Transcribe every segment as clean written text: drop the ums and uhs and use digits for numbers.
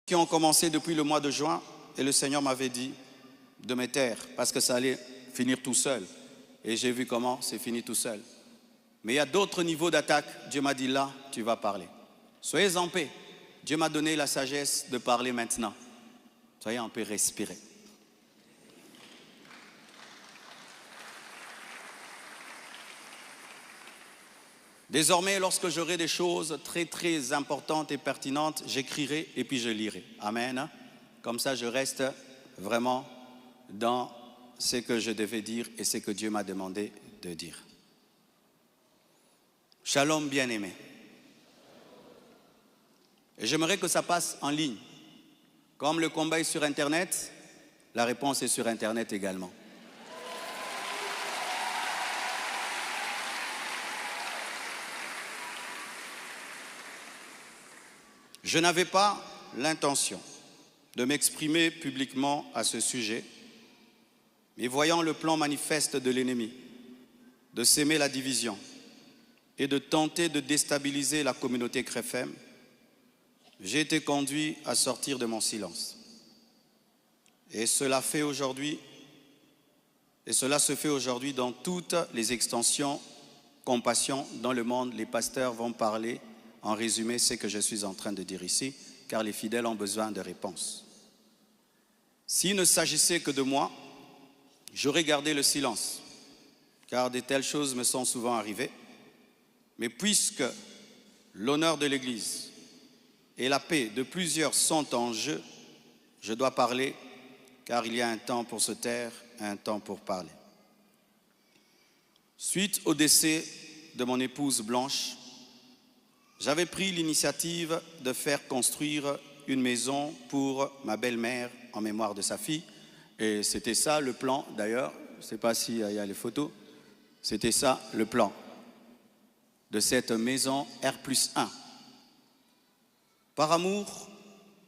qui ont commencé depuis le mois de juin et le Seigneur m'avait dit de me taire parce que ça allait finir tout seul. Et j'ai vu comment c'est fini tout seul. Mais il y a d'autres niveaux d'attaque. Dieu m'a dit là, tu vas parler. Soyez en paix. Dieu m'a donné la sagesse de parler maintenant. Soyez en paix, respirez. Désormais, lorsque j'aurai des choses très importantes et pertinentes, j'écrirai et puis je lirai. Amen. Comme ça, je reste vraiment dans ce que je devais dire et ce que Dieu m'a demandé de dire. Shalom, bien-aimé. Et j'aimerais que ça passe en ligne. Comme le combat est sur Internet, la réponse est sur Internet également. Je n'avais pas l'intention de m'exprimer publiquement à ce sujet, mais voyant le plan manifeste de l'ennemi, de s'aimer la division et de tenter de déstabiliser la communauté CREFEM, j'ai été conduit à sortir de mon silence. Et cela se fait aujourd'hui dans toutes les extensions compassion dans le monde. Les pasteurs vont parler en résumé ce que je suis en train de dire ici, car les fidèles ont besoin de réponses. S'il ne s'agissait que de moi, j'aurais gardé le silence, car de telles choses me sont souvent arrivées. Mais puisque l'honneur de l'Église et la paix de plusieurs sont en jeu, je dois parler, car il y a un temps pour se taire, un temps pour parler. Suite au décès de mon épouse Blanche, j'avais pris l'initiative de faire construire une maison pour ma belle-mère en mémoire de sa fille. Et c'était ça le plan, d'ailleurs. Je ne sais pas s'il y a les photos. C'était ça le plan de cette maison R+1. Par amour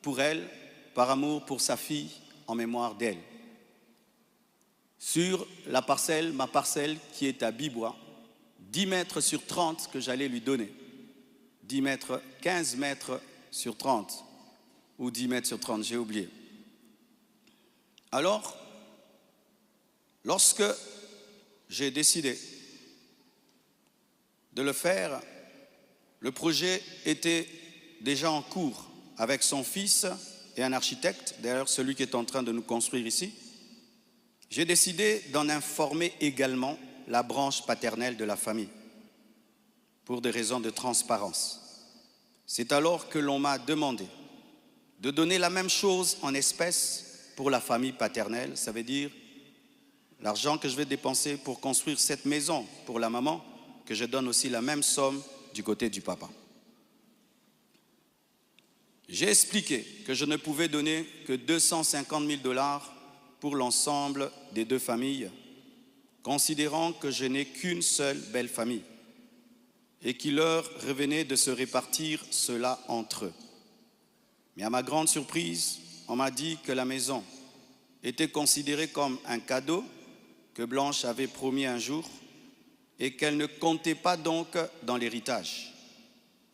pour elle, par amour pour sa fille, en mémoire d'elle. Sur la parcelle, ma parcelle qui est à Bibois, 10 mètres sur 30 que j'allais lui donner. 10 mètres, 15 mètres sur 30, ou 10 mètres sur 30, j'ai oublié. Alors, lorsque j'ai décidé de le faire, le projet était déjà en cours avec son fils et un architecte, d'ailleurs celui qui est en train de nous construire ici. J'ai décidé d'en informer également la branche paternelle de la famille, pour des raisons de transparence. C'est alors que l'on m'a demandé de donner la même chose en espèces pour la famille paternelle. Ça veut dire l'argent que je vais dépenser pour construire cette maison pour la maman, que je donne aussi la même somme du côté du papa. J'ai expliqué que je ne pouvais donner que 250 000 $ pour l'ensemble des deux familles, considérant que je n'ai qu'une seule belle famille et qu'il leur revenait de se répartir cela entre eux. Mais à ma grande surprise, on m'a dit que la maison était considérée comme un cadeau que Blanche avait promis un jour et qu'elle ne comptait pas donc dans l'héritage.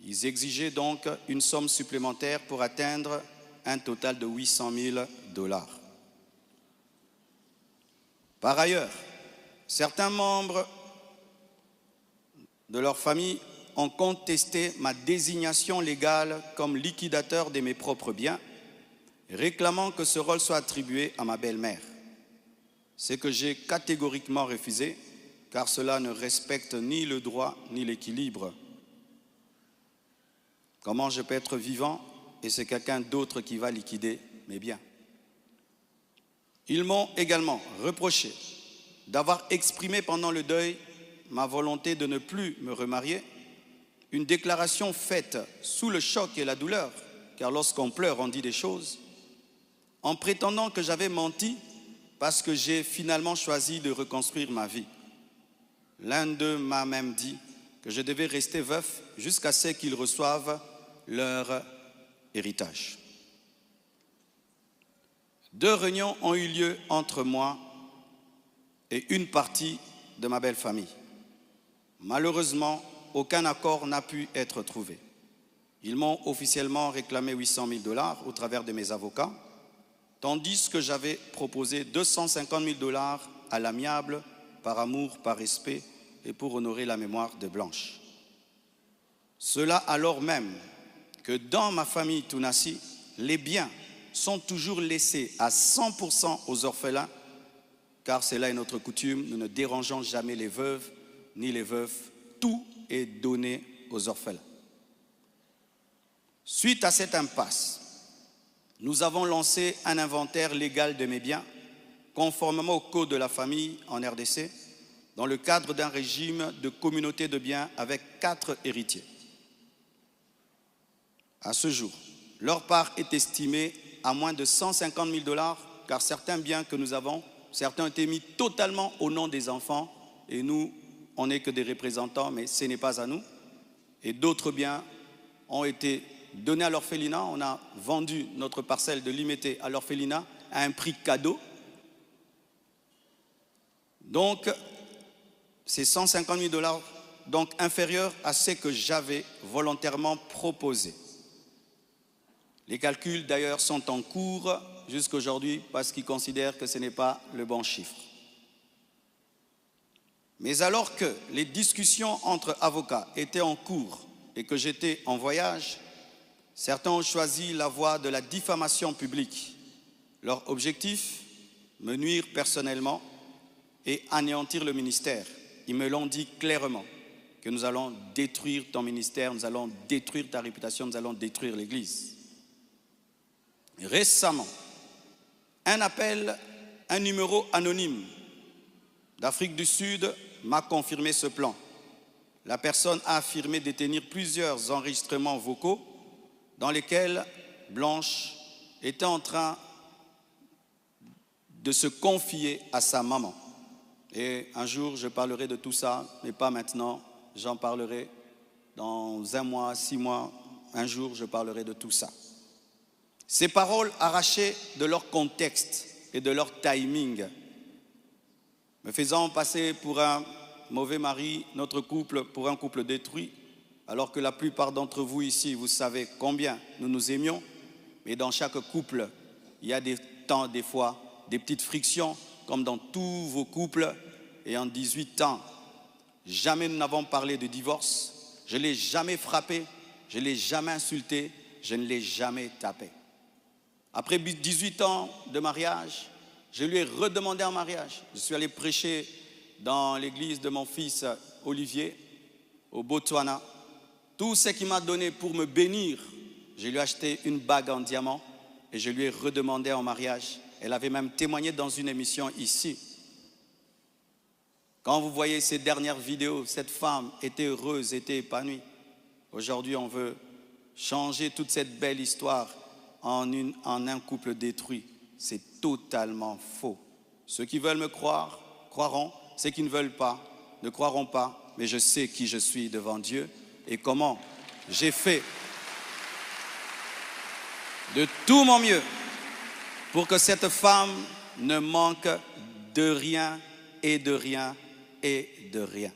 Ils exigeaient donc une somme supplémentaire pour atteindre un total de 800 000 $. Par ailleurs, certains membres de leur famille ont contesté ma désignation légale comme liquidateur de mes propres biens, réclamant que ce rôle soit attribué à ma belle-mère. Ce que j'ai catégoriquement refusé, car cela ne respecte ni le droit ni l'équilibre. Comment je peux être vivant et c'est quelqu'un d'autre qui va liquider mes biens? Ils m'ont également reproché d'avoir exprimé pendant le deuil ma volonté de ne plus me remarier, une déclaration faite sous le choc et la douleur, car lorsqu'on pleure, on dit des choses, en prétendant que j'avais menti parce que j'ai finalement choisi de reconstruire ma vie. L'un d'eux m'a même dit que je devais rester veuf jusqu'à ce qu'ils reçoivent leur héritage. 2 réunions ont eu lieu entre moi et une partie de ma belle famille. Malheureusement, aucun accord n'a pu être trouvé. Ils m'ont officiellement réclamé 800 000 $ au travers de mes avocats, tandis que j'avais proposé 250 000 $ à l'amiable, par amour, par respect et pour honorer la mémoire de Blanche. Cela alors même que dans ma famille Tounassi, les biens sont toujours laissés à 100% aux orphelins, car cela est notre coutume, nous ne dérangeons jamais les veuves ni les veufs, tout est donné aux orphelins. Suite à cette impasse, nous avons lancé un inventaire légal de mes biens, conformément au code de la famille en RDC, dans le cadre d'un régime de communauté de biens avec 4 héritiers. À ce jour, leur part est estimée à moins de 150 000 $, car certains biens que nous avons, certains ont été mis totalement au nom des enfants, et nous, on n'est que des représentants, mais ce n'est pas à nous. Et d'autres biens ont été donnés à l'orphelinat. On a vendu notre parcelle de Limété à l'orphelinat à un prix cadeau. Donc, c'est 150 000 $, donc inférieur à ce que j'avais volontairement proposé. Les calculs d'ailleurs sont en cours jusqu'à aujourd'hui parce qu'ils considèrent que ce n'est pas le bon chiffre. Mais alors que les discussions entre avocats étaient en cours et que j'étais en voyage, certains ont choisi la voie de la diffamation publique. Leur objectif, me nuire personnellement et anéantir le ministère. Ils me l'ont dit clairement, que nous allons détruire ton ministère, nous allons détruire ta réputation, nous allons détruire l'Église. Récemment, un appel, un numéro anonyme d'Afrique du Sud m'a confirmé ce plan. La personne a affirmé détenir plusieurs enregistrements vocaux dans lesquels Blanche était en train de se confier à sa maman. Et un jour, je parlerai de tout ça, mais pas maintenant. J'en parlerai dans 1 mois, 6 mois. Un jour, je parlerai de tout ça. Ces paroles arrachées de leur contexte et de leur timing, me faisant passer pour un mauvais mari, notre couple pour un couple détruit, alors que la plupart d'entre vous ici, vous savez combien nous nous aimions, mais dans chaque couple, il y a des temps, des fois, des petites frictions, comme dans tous vos couples. Et en 18 ans, jamais nous n'avons parlé de divorce, je ne l'ai jamais frappé, je ne l'ai jamais insulté, je ne l'ai jamais tapé. Après 18 ans de mariage, je lui ai redemandé en mariage. Je suis allé prêcher dans l'église de mon fils Olivier, au Botswana. Tout ce qu'il m'a donné pour me bénir, je lui ai acheté une bague en diamant et je lui ai redemandé en mariage. Elle avait même témoigné dans une émission ici. Quand vous voyez ces dernières vidéos, cette femme était heureuse, était épanouie. Aujourd'hui, on veut changer toute cette belle histoire en un couple détruit. C'est totalement faux. Ceux qui veulent me croire, croiront. Ceux qui ne veulent pas, ne croiront pas. Mais je sais qui je suis devant Dieu et comment j'ai fait de tout mon mieux pour que cette femme ne manque de rien et de rien et de rien.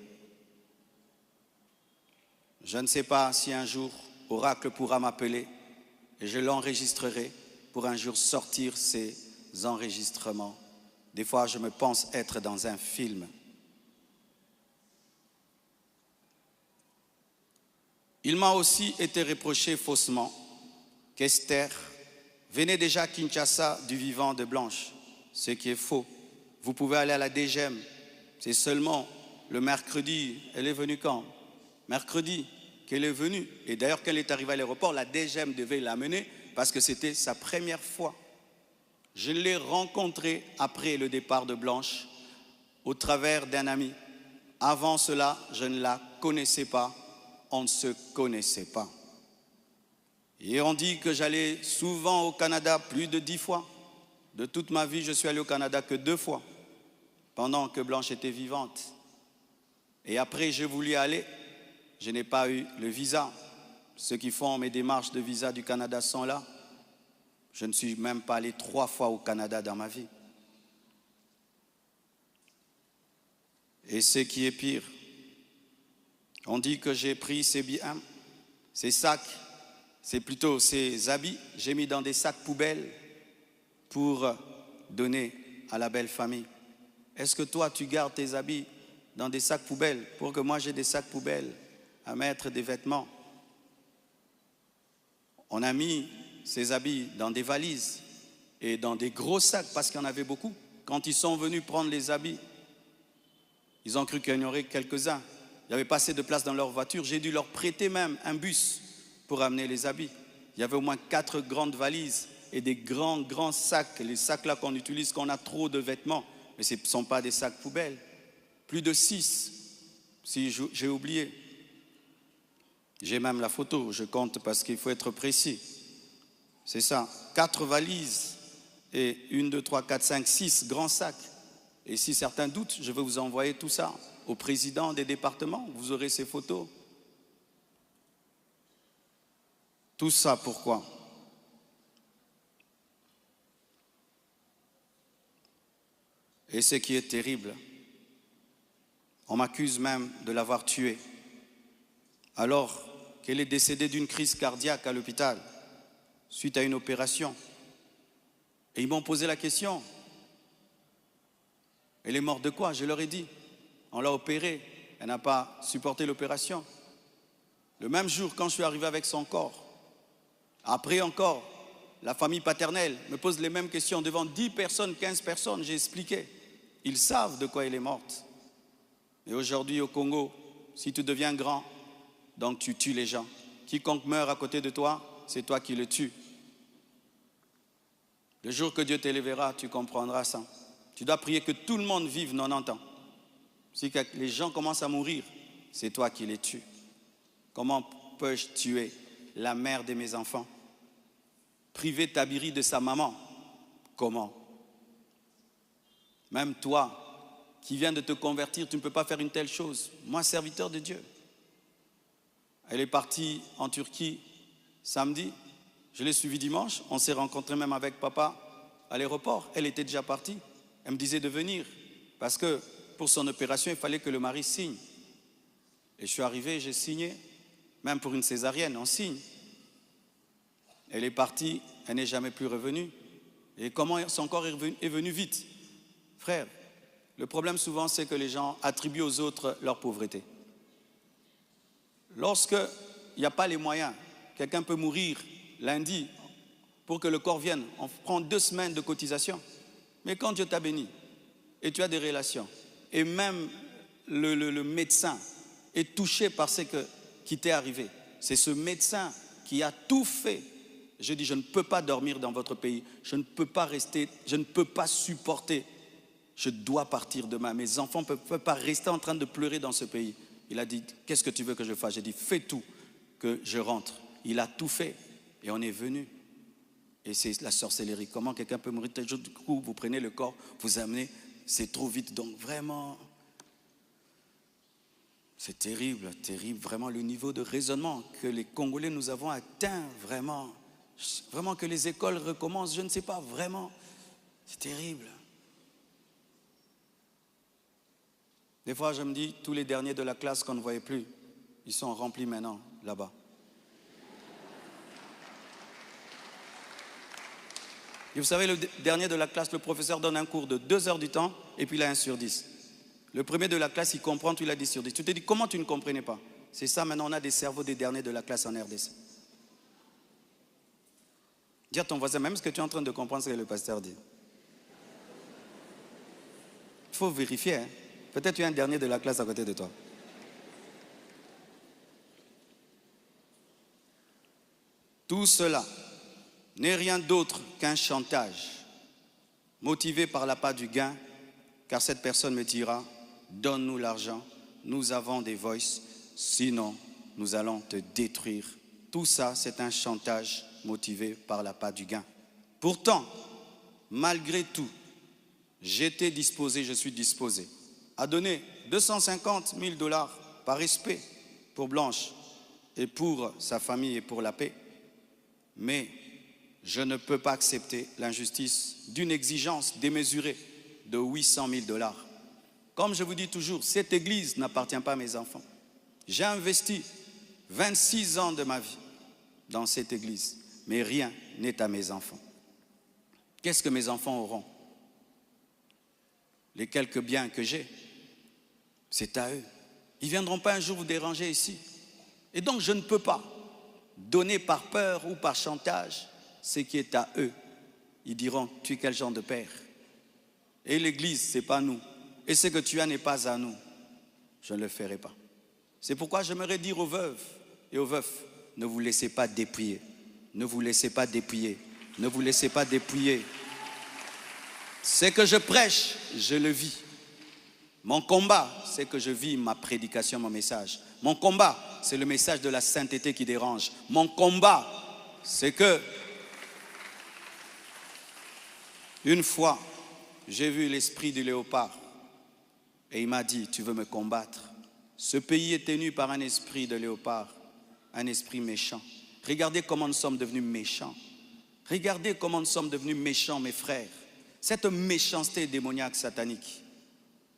Je ne sais pas si un jour Oracle pourra m'appeler et je l'enregistrerai pour un jour sortir ces enregistrements. Des fois, je me pense être dans un film. Il m'a aussi été reproché faussement qu'Esther venait déjà à Kinshasa du vivant de Blanche, ce qui est faux. Vous pouvez aller à la DGM, c'est seulement le mercredi. Elle est venue quand? Mercredi qu'elle est venue. Et d'ailleurs, quand elle est arrivée à l'aéroport, la DGM devait l'amener parce que c'était sa première fois. Je l'ai rencontrée après le départ de Blanche au travers d'un ami. Avant cela, je ne la connaissais pas. On ne se connaissait pas. Et on dit que j'allais souvent au Canada plus de 10 fois. De toute ma vie, je suis allé au Canada que 2 fois, pendant que Blanche était vivante. Et après, j'ai voulu aller, je n'ai pas eu le visa. Ceux qui font mes démarches de visa du Canada sont là. Je ne suis même pas allé 3 fois au Canada dans ma vie. Et ce qui est pire, on dit que j'ai pris ces biens, ces sacs, C'est plutôt ces habits, j'ai mis dans des sacs poubelles pour donner à la belle famille. Est-ce que toi, tu gardes tes habits dans des sacs poubelles pour que moi j'ai des sacs poubelles à mettre des vêtements? On a mis ces habits dans des valises et dans des gros sacs parce qu'il y en avait beaucoup. Quand ils sont venus prendre les habits, ils ont cru qu'il y en aurait quelques-uns. Il n'y avait pas assez de place dans leur voiture. J'ai dû leur prêter même un bus pour amener les habits. Il y avait au moins 4 grandes valises et des grands sacs. Les sacs là qu'on utilise quand on a trop de vêtements. Mais ce ne sont pas des sacs poubelles. Plus de 6, si j'ai oublié. J'ai même la photo, je compte parce qu'il faut être précis. C'est ça, 4 valises et 1, 2, 3, 4, 5, 6 grands sacs. Et si certains doutent, je vais vous envoyer tout ça au président des départements. Vous aurez ces photos. Tout ça, pourquoi? Et ce qui est terrible, on m'accuse même de l'avoir tué, alors qu'elle est décédée d'une crise cardiaque à l'hôpital, suite à une opération. Et ils m'ont posé la question, elle est morte de quoi? Je leur ai dit, on l'a opérée, elle n'a pas supporté l'opération. Le même jour, quand je suis arrivé avec son corps, après encore, la famille paternelle me pose les mêmes questions devant 10 personnes, 15 personnes, j'ai expliqué. Ils savent de quoi elle est morte. Et aujourd'hui au Congo, si tu deviens grand, donc tu tues les gens. Quiconque meurt à côté de toi, c'est toi qui le tues. Le jour que Dieu t'élèvera, tu comprendras ça. Tu dois prier que tout le monde vive 90 ans. Si les gens commencent à mourir, c'est toi qui les tues. Comment peux-je tuer la mère de mes enfants? Priver Tabiri de sa maman? Comment? Même toi, qui viens de te convertir, tu ne peux pas faire une telle chose. Moi, serviteur de Dieu. Elle est partie en Turquie samedi. Je l'ai suivie dimanche. On s'est rencontrés même avec papa à l'aéroport. Elle était déjà partie. Elle me disait de venir parce que pour son opération, il fallait que le mari signe. Et je suis arrivé, j'ai signé. Même pour une césarienne, on signe. Elle est partie, elle n'est jamais plus revenue. Et comment son corps est venu vite? Frère, le problème souvent, c'est que les gens attribuent aux autres leur pauvreté. Lorsqu'il n'y a pas les moyens, quelqu'un peut mourir lundi pour que le corps vienne. On prend 2 semaines de cotisation. Mais quand Dieu t'a béni et tu as des relations, et même le médecin est touché par ce qui t'est arrivé, c'est ce médecin qui a tout fait. Je dis, je ne peux pas dormir dans votre pays, je ne peux pas rester, je ne peux pas supporter. Je dois partir demain. Mes enfants ne peuvent pas rester en train de pleurer dans ce pays. Il a dit, qu'est-ce que tu veux que je fasse? J'ai dit, fais tout, que je rentre. Il a tout fait et on est venu. Et c'est la sorcellerie. Comment quelqu'un peut mourir tel jour? Du coup, vous prenez le corps, vous amenez, c'est trop vite. Donc vraiment, c'est terrible, terrible. Vraiment le niveau de raisonnement que les Congolais nous avons atteint, vraiment. Vraiment que les écoles recommencent, je ne sais pas, vraiment. C'est terrible. Des fois, je me dis, tous les derniers de la classe qu'on ne voyait plus, ils sont remplis maintenant, là-bas. Et vous savez, le dernier de la classe, le professeur donne un cours de 2 heures du temps, et puis il a 1 sur 10. Le premier de la classe, il comprend, tu l'as 10 sur 10. Tu te dis, comment tu ne comprenais pas? C'est ça, maintenant, on a des cerveaux des derniers de la classe en RDC. Dis à ton voisin, même ce que tu es en train de comprendre, ce que le pasteur dit. Il faut vérifier, hein. Peut-être tu es un dernier de la classe à côté de toi. Tout cela n'est rien d'autre qu'un chantage, motivé par l'appât du gain, car cette personne me dira, donne-nous l'argent, nous avons des voices, sinon nous allons te détruire. Tout ça, c'est un chantage motivé par l'appât du gain. Pourtant, malgré tout, j'étais disposé, je suis disposé à donner 250 000 $ par respect pour Blanche et pour sa famille et pour la paix. Mais je ne peux pas accepter l'injustice d'une exigence démesurée de 800 000 $. Comme je vous dis toujours, cette église n'appartient pas à mes enfants. J'ai investi 26 ans de ma vie dans cette église, mais rien n'est à mes enfants. Qu'est-ce que mes enfants auront? Les quelques biens que j'ai, c'est à eux. Ils ne viendront pas un jour vous déranger ici. Et donc je ne peux pas donner par peur ou par chantage ce qui est à eux. Ils diront, tu es quel genre de père? Et l'église, ce n'est pas nous. Et ce que tu as n'est pas à nous. Je ne le ferai pas. C'est pourquoi j'aimerais dire aux veuves et aux veufs, ne vous laissez pas dépouiller. Ne vous laissez pas dépouiller. Ne vous laissez pas dépouiller. Ce que je prêche, je le vis. Mon combat, c'est que je vis ma prédication, mon message. Mon combat, c'est le message de la sainteté qui dérange. Mon combat, c'est que une fois, j'ai vu l'esprit du léopard et il m'a dit, tu veux me combattre? Ce pays est tenu par un esprit de léopard, un esprit méchant. Regardez comment nous sommes devenus méchants. Regardez comment nous sommes devenus méchants, mes frères. Cette méchanceté démoniaque satanique.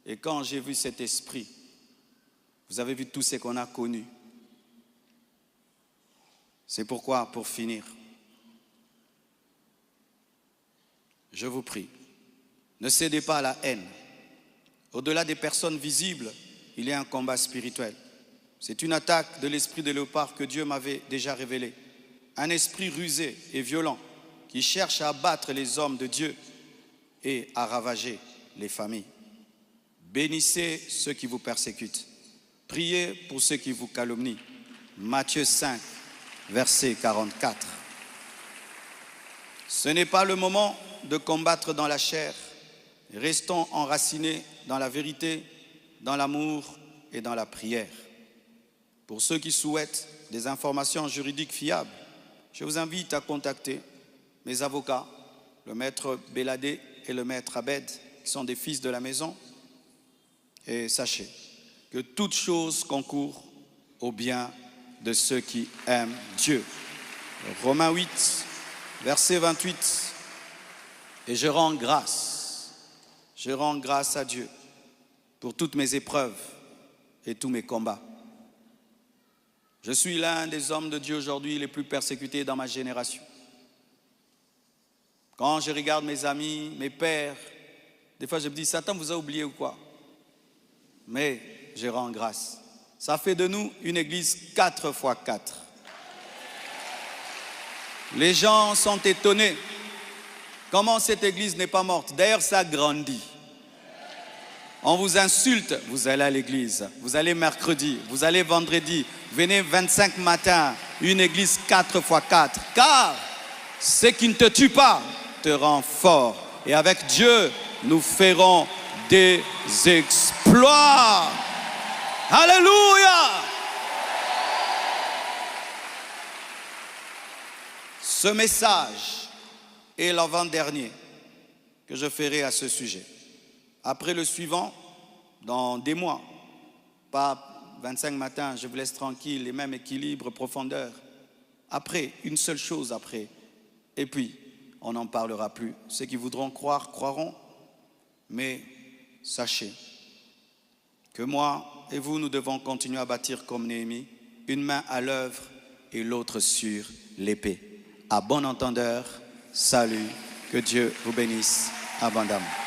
Et quand j'ai vu cet esprit, vous avez vu tout ce qu'on a connu. C'est pourquoi, pour finir, je vous prie, ne cédez pas à la haine. Au-delà des personnes visibles, il y a un combat spirituel. C'est une attaque de l'esprit de léopard que Dieu m'avait déjà révélé. Un esprit rusé et violent qui cherche à abattre les hommes de Dieu et à ravager les familles. Bénissez ceux qui vous persécutent. Priez pour ceux qui vous calomnient. Matthieu 5, verset 44. Ce n'est pas le moment de combattre dans la chair. Restons enracinés dans la vérité, dans l'amour et dans la prière. Pour ceux qui souhaitent des informations juridiques fiables, je vous invite à contacter mes avocats, le maître Béladé et le maître Abed, qui sont des fils de la maison. Et sachez que toute chose concourt au bien de ceux qui aiment Dieu. Romains 8, verset 28. Et je rends grâce à Dieu pour toutes mes épreuves et tous mes combats. Je suis l'un des hommes de Dieu aujourd'hui les plus persécutés dans ma génération. Quand je regarde mes amis, mes pères, des fois je me dis, Satan vous a oublié ou quoi? Mais je rends grâce. Ça fait de nous une église 4x4. Les gens sont étonnés. Comment cette église n'est pas morte? D'ailleurs, ça grandit. On vous insulte, vous allez à l'église. Vous allez mercredi, vous allez vendredi. Venez 25 matins, une église 4x4. Car ce qui ne te tue pas te rend fort. Et avec Dieu, nous ferons des exploits. Alléluia! Ce message est l'avant-dernier que je ferai à ce sujet. Après le suivant, dans des mois, pas 25 matins, je vous laisse tranquille, les mêmes équilibres, profondeur. Après, une seule chose après. Et puis, on n'en parlera plus. Ceux qui voudront croire, croiront. Mais sachez que moi et vous, nous devons continuer à bâtir comme Néhémie, une main à l'œuvre et l'autre sur l'épée. À bon entendeur, salut, que Dieu vous bénisse abondamment.